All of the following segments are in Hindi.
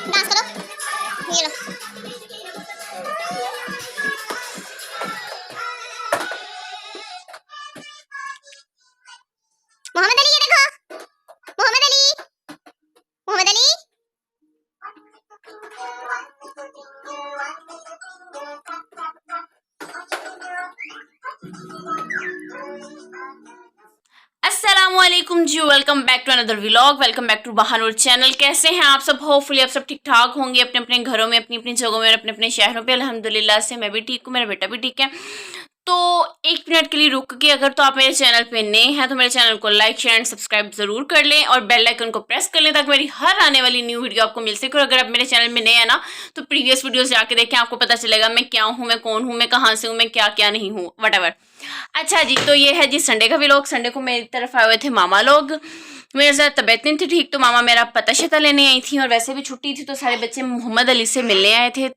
डांस करो, ये लो। मोहम्मद अली, ये देखो, मोहम्मद अली, मोहम्मद अली। अस्सलामुअलैकुम जी, welcome back to another vlog. Welcome back to Bahanoor channel. कैसे हैं आप सब? होपफुली आप सब ठीक ठाक होंगे अपने अपने घरों में, अपनी अपनी जगहों में और अपने अपने शहरों पे। अल्हम्दुलिल्लाह से मैं भी ठीक हूँ, मेरा बेटा भी ठीक है। तो एक मिनट के लिए रुक के, अगर तो आप मेरे चैनल पे नए हैं तो मेरे चैनल को लाइक शेयर एंड सब्सक्राइब जरूर कर लें और बेल आइकन को प्रेस कर लें ताकि मेरी हर आने वाली न्यू वीडियो आपको मिल सके। और अगर आप मेरे चैनल में नए हैं ना तो प्रीवियस वीडियोस जाके देखें, आपको पता चलेगा मैं क्या हूँ, मैं कौन हूँ, मैं कहाँ से हूँ, मैं क्या क्या नहीं हूँ, वट। अच्छा जी, तो ये है जी संडे का व्लॉग। संडे को मेरी तरफ आए हुए थे मामा लोग। मेरे साथ तबीयत नहीं थी ठीक, तो मामा मेरा पता शता लेने आई थी और वैसे भी छुट्टी थी तो सारे बच्चे मोहम्मद अली से मिलने आए थे।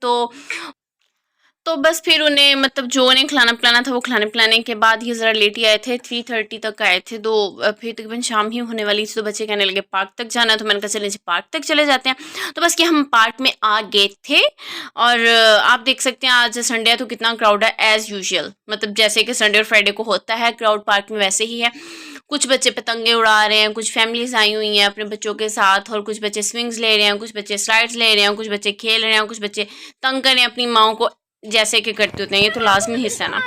तो बस फिर उन्हें मतलब जो उन्हें खिलाना पिलाना था वो खिलाने पिलाने के बाद ही ज़रा लेट ही आए थे। 3:30 तक आए थे। फिर तकरीबन शाम ही होने वाली थी तो बच्चे कहने लगे पार्क तक जाना, तो मैंने कहा चलें पार्क तक चले जाते हैं। तो बस कि हम पार्क में आ गए थे और आप देख सकते हैं आज संडे है तो कितना क्राउड है एज़ यूजुअल। मतलब जैसे कि संडे और फ्राइडे को होता है क्राउड पार्क में, वैसे ही है। कुछ बच्चे पतंगे उड़ा रहे हैं, कुछ फैमिलीज आई हुई हैं अपने बच्चों के साथ, और कुछ बच्चे स्विंग्स ले रहे हैं, कुछ बच्चे स्लाइड्स ले रहे हैं, कुछ बच्चे खेल रहे हैं, कुछ बच्चे तंग कर रहे हैं अपनी माओ को, जैसे कि करते होते हैं। ये तो लाजमी हिस्सा है ना।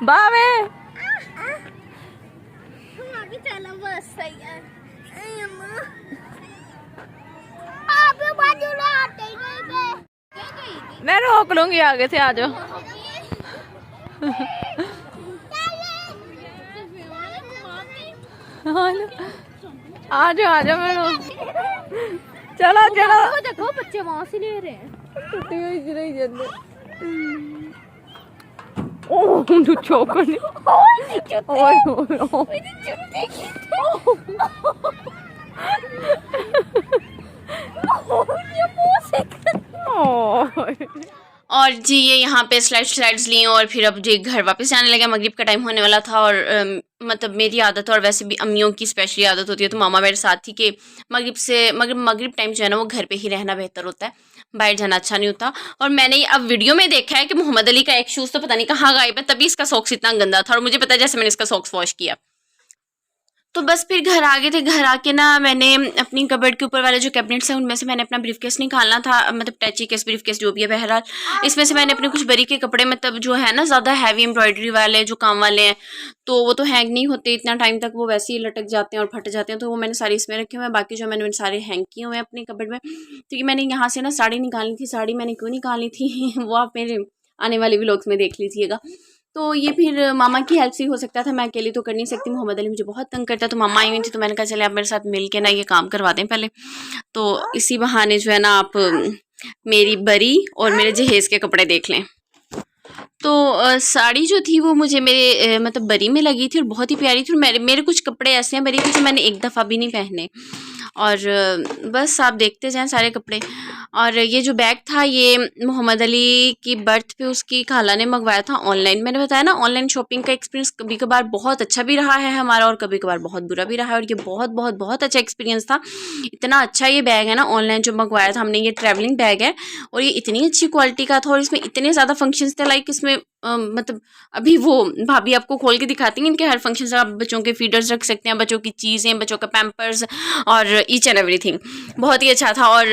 बावे मैं रोक लूंगी आगे से। आ जाओ आ जाओ आ जाओ। मैं चलो चलो, देखो बच्चे वहां से ले रहे हैं। टूटी हुई गिरई जल्दी। ओह तू चौकने। ओए ओए और जी ये यहाँ पे स्लाइड्स ली और फिर अब जी घर वापस जाने लगे। मगरिब का टाइम होने वाला था और मतलब मेरी आदत है और वैसे भी अम्मियों की स्पेशली आदत होती है, तो मामा मेरे साथ थी कि मगरिब टाइम जो है ना वो घर पे ही रहना बेहतर होता है, बाहर जाना अच्छा नहीं होता। और मैंने अब वीडियो में देखा है कि मोहम्मद अली का एक शूज़ तो पता नहीं कहाँ गायब है, तभी इसका सॉक्स इतना गंदा था और मुझे पता है जैसे मैंने इसका सॉक्स वॉश किया। तो बस फिर घर आ गए थे। घर आके ना मैंने अपनी कबर्ड के ऊपर वाले जो कैबिनेट्स हैं उनमें से मैंने अपना ब्रीफकेस निकालना था, मतलब टैची केस ब्रीफकेस जो भी है। बहरहाल इसमें से मैंने अपने कुछ बरी के कपड़े, मतलब जो है ना ज़्यादा हैवी एम्ब्रॉयडरी वाले जो काम वाले हैं, तो वो तो हैंग नहीं होते इतना टाइम तक, वो वैसे ही लटक जाते हैं और फट जाते हैं, तो वो मैंने सारे इसमें रखे हुए हैं। बाकी जो मैंने सारे हैंग किए हुए हैं अपनी कबर्ड में। क्योंकि मैंने यहाँ से ना साड़ी निकालनी थी। साड़ी मैंने क्यों निकालनी थी वो आप मेरे आने वाले व्लॉग्स में देख लीजिएगा। तो ये फिर मामा की हेल्प से हो सकता था, मैं अकेली तो कर नहीं सकती। मोहम्मद अली मुझे बहुत तंग करता, तो मामा आई हुई थी तो मैंने कहा चले आप मेरे साथ मिल के ना ये काम करवा दें पहले। तो इसी बहाने जो है ना आप मेरी बरी और मेरे जहेज़ के कपड़े देख लें। तो साड़ी जो थी वो मुझे मेरे मतलब बरी में लगी थी और बहुत ही प्यारी थी। और मेरे कुछ कपड़े ऐसे हैं बरी के जो मैंने एक दफ़ा भी नहीं पहने। और बस आप देखते जाएं सारे कपड़े। और ये जो बैग था ये मोहम्मद अली की बर्थ पे उसकी खाला ने मंगवाया था ऑनलाइन। मैंने बताया ना ऑनलाइन शॉपिंग का एक्सपीरियंस कभी कभार बहुत अच्छा भी रहा है हमारा और कभी कभार बहुत बुरा भी रहा है, और ये बहुत बहुत बहुत अच्छा एक्सपीरियंस था। इतना अच्छा ये बैग है ना ऑनलाइन जो मंगवाया था हमने, ये ट्रैवलिंग बैग है और ये इतनी अच्छी क्वालिटी का था और इसमें इतने ज़्यादा फंक्शंस थे। लाइक इसमें मतलब अभी वो भाभी आपको खोल के दिखाती हैं इनके हर फंक्शन से। आप बच्चों के फीडर्स रख सकते हैं, बच्चों की चीज़ें, बच्चों का पैम्पर्स और ईच एंड एवरीथिंग। बहुत ही अच्छा था। और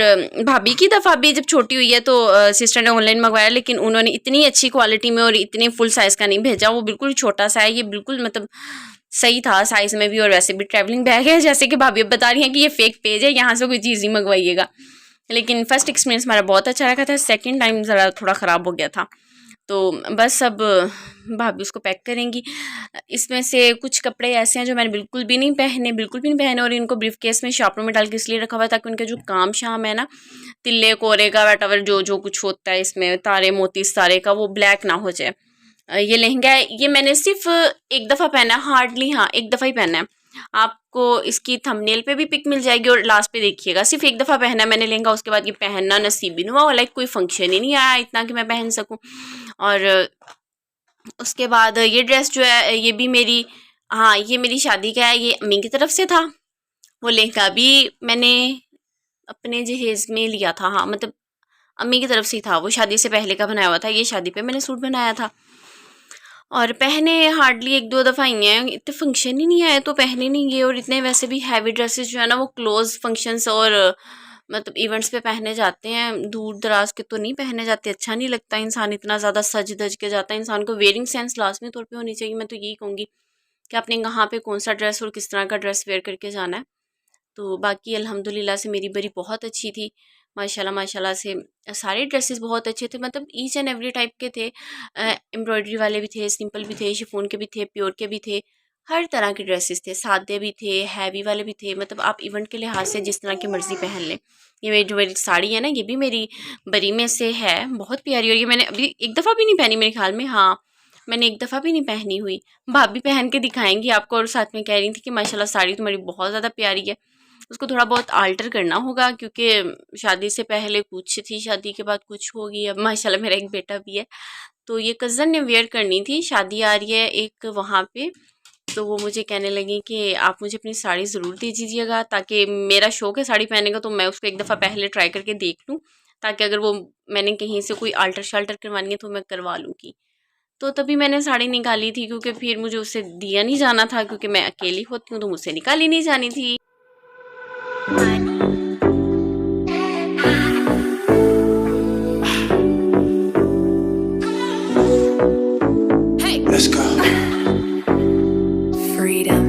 भाभी की दफ़ा भी जब छोटी हुई है तो सिस्टर ने ऑनलाइन मंगवाया, लेकिन उन्होंने इतनी अच्छी क्वालिटी में और इतने फुल साइज़ का नहीं भेजा। वो बिल्कुल छोटा सा है, ये बिल्कुल मतलब सही था साइज़ में भी और वैसे भी ट्रैवलिंग बैग है। जैसे कि भाभी अब बता रही हैं कि ये फेक पेज है, यहाँ से कोई चीज़ नहीं मंगवाइएगा। लेकिन फर्स्ट एक्सपीरियंस हमारा बहुत अच्छा रखा था, सेकेंड टाइम ज़रा थोड़ा ख़राब हो गया था। तो बस अब भाभी उसको पैक करेंगी। इसमें से कुछ कपड़े ऐसे हैं जो मैंने बिल्कुल भी नहीं पहने और इनको ब्रीफ केस में शॉपरों में डाल के इसलिए रखा हुआ है ताकि उनके जो काम शाम है ना, तिल्ले कोरे का वटएवर जो जो कुछ होता है इसमें, तारे मोती सारे का, वो ब्लैक ना हो जाए। ये लहंगा है, ये मैंने सिर्फ एक दफ़ा पहना है, हार्डली, हाँ एक दफ़ा ही पहना है। आपको इसकी थंबनेल पे भी पिक मिल जाएगी और लास्ट पे देखिएगा। सिर्फ एक दफ़ा पहना है मैंने लहंगा, उसके बाद ये पहनना नसीब ही नहीं हुआ, लाइक कोई फंक्शन ही नहीं आया इतना कि मैं पहन सकूं। और उसके बाद ये ड्रेस जो है ये भी मेरी, हाँ ये मेरी शादी का है, ये अम्मी की तरफ से था। वो लहंगा भी मैंने अपने जहेज़ में लिया था, हाँ मतलब अम्मी की तरफ से ही था, वो शादी से पहले का बनाया हुआ था। ये शादी पे मैंने सूट बनाया था और पहने हार्डली एक दो दफ़ा ही हैं, इतने फंक्शन ही नहीं आए तो पहने नहीं गए। और इतने वैसे भी हैवी ड्रेसेस जो है ना वो क्लोज फंक्शंस और मतलब इवेंट्स पे पहने जाते हैं, दूर दराज के तो नहीं पहने जाते, अच्छा नहीं लगता। इंसान इतना ज़्यादा सज धज के जाता है, इंसान को वेयरिंग सेंस लाजमी तौर पे होनी चाहिए। मैं तो यही कहूँगी कि आपने कहाँ पे कौन सा ड्रेस और किस तरह का ड्रेस वेयर करके जाना है। तो बाकी अल्हम्दुलिल्लाह से मेरी बरी बहुत अच्छी थी, माशाल्लाह माशाल्लाह से सारे ड्रेसेस बहुत अच्छे थे, मतलब ईच एंड एवरी टाइप के थे। एम्ब्रॉयडरी वाले भी थे, सिंपल भी थे, शिफॉन के भी थे, प्योर के भी थे, हर तरह के ड्रेसेस थे, सादे भी थे, हैवी वाले भी थे। मतलब आप इवेंट के लिहाज से जिस तरह की मर्ज़ी पहन लें। ये मेरी जो मेरी साड़ी है ना, ये भी मेरी बरी में से है, बहुत प्यारी। और ये मैंने अभी एक दफ़ा भी नहीं पहनी मेरे ख्याल में, हाँ मैंने एक दफ़ा भी नहीं पहनी हुई। भाभी पहन के दिखाएंगी आपको, और साथ में कह रही थी कि माशाल्लाह साड़ी तुम्हारी बहुत ज़्यादा प्यारी है। उसको थोड़ा बहुत आल्टर करना होगा क्योंकि शादी से पहले कुछ थी, शादी के बाद कुछ होगी। अब माशाल्लाह मेरा एक बेटा भी है, तो ये कज़न ने वेयर करनी थी, शादी आ रही है एक वहाँ पे, तो वो मुझे कहने लगी कि आप मुझे अपनी साड़ी ज़रूर दे दीजिएगा, ताकि मेरा शौक़ है साड़ी पहनने का, तो मैं उसको एक दफ़ा पहले ट्राई करके देख लूँ, ताकि अगर वो मैंने कहीं से कोई आल्टर शाल्टर करवानी है तो मैं करवा लूँगी। तो तभी मैंने साड़ी निकाली थी, क्योंकि फिर मुझे उससे दिया नहीं जाना था, क्योंकि मैं अकेली होती हूँ तो मुझसे निकाली नहीं जानी थी। Let's go. Freedom.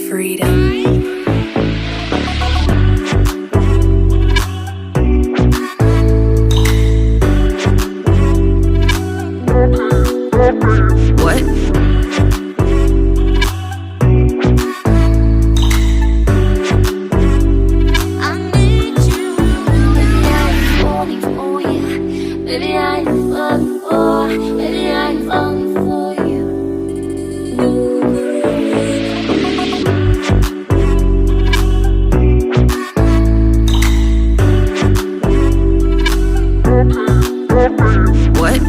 Freedom. What? What?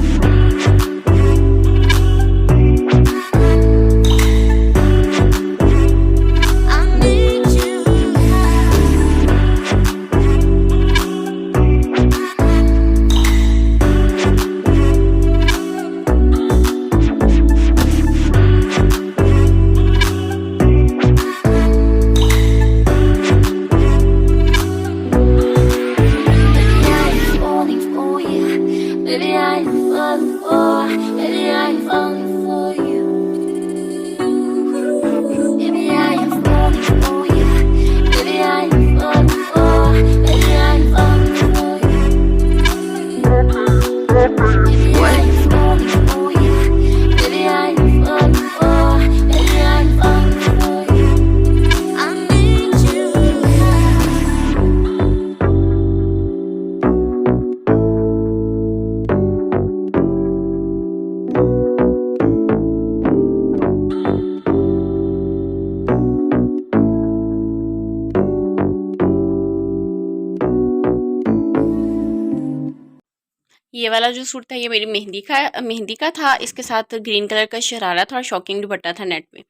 ये वाला जो सूट था ये मेरी मेहंदी का था। इसके साथ ग्रीन कलर का शरारा था और शॉकिंग दुपट्टा था नेट में।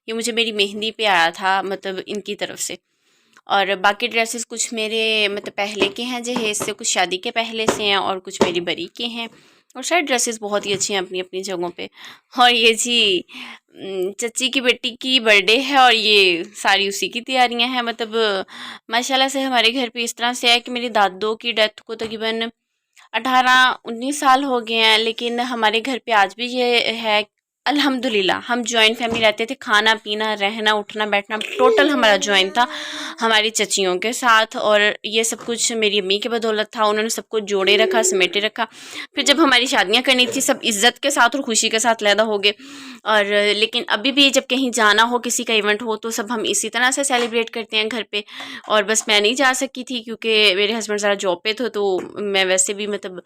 ये मुझे मेरी मेहंदी पे आया था, मतलब इनकी तरफ से। और बाकी ड्रेसेस कुछ मेरे मतलब पहले के हैं जहेज से, कुछ शादी के पहले से हैं और कुछ मेरी बरी के हैं। और सारे ड्रेसेस बहुत ही अच्छे हैं अपनी अपनी जगहों पे। और ये जी चची की बेटी की बर्थडे है और ये सारी उसी की तैयारियां हैं। मतलब माशाल्लाह से हमारे घर पे इस तरह से है कि मेरी दादों की डेथ को तकरीबन 18-19 साल हो गए हैं, लेकिन हमारे घर पे आज भी ये है अल्हम्दुलिल्लाह हम जॉइंट फैमिली रहते थे। खाना पीना, रहना, उठना, बैठना टोटल हमारा जॉइंट था हमारी चचियों के साथ, और ये सब कुछ मेरी अम्मी की बदौलत था। उन्होंने सब कुछ जोड़े रखा, समेटे रखा। फिर जब हमारी शादियां करनी थी, सब इज़्ज़त के साथ और खुशी के साथ लैदा हो गए। और लेकिन अभी भी जब कहीं जाना हो, किसी का इवेंट हो, तो सब हम इसी तरह से सेलिब्रेट करते हैं घर पे। और बस मैं नहीं जा सकी थी क्योंकि मेरे हस्बैंड ज़रा जॉब पे थे, तो मैं वैसे भी मतलब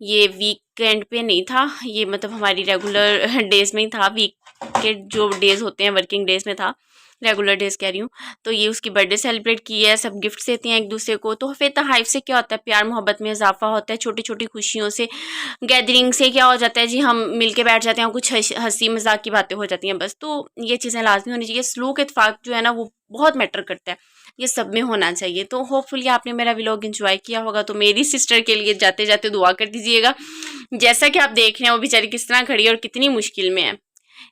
ये वीकेंड पे नहीं था, ये मतलब हमारी रेगुलर डेज़ में ही था। वीक के जो डेज़ होते हैं वर्किंग डेज़ में था, रेगुलर डेज़ कह रही हूँ। तो ये उसकी बर्थडे सेलिब्रेट की है, सब गिफ्ट्स देते हैं एक दूसरे को। तो तोहफ़े तोहाइफ से क्या होता है, प्यार मोहब्बत में इजाफा होता है। छोटी छोटी खुशियों से, गैदरिंग से क्या हो जाता है जी, हम मिल के बैठ जाते हैं, कुछ हंसी मजाक की बातें हो जाती हैं बस। तो ये चीज़ें लाजमी होनी चाहिए। सलूक इत्फाक जो है ना, वो बहुत मैटर करता है, ये सब में होना चाहिए। तो होपफुली आपने मेरा व्लॉग एंजॉय किया होगा। तो मेरी सिस्टर के लिए जाते जाते दुआ कर दीजिएगा। जैसा कि आप देख रहे हैं वो बेचारी किस तरह खड़ी है और कितनी मुश्किल में है।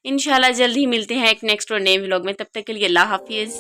इंशाल्लाह जल्द ही मिलते हैं एक नेक्स्ट और नए व्लॉग में। तब तक के लिए अल्लाह हाफिज़।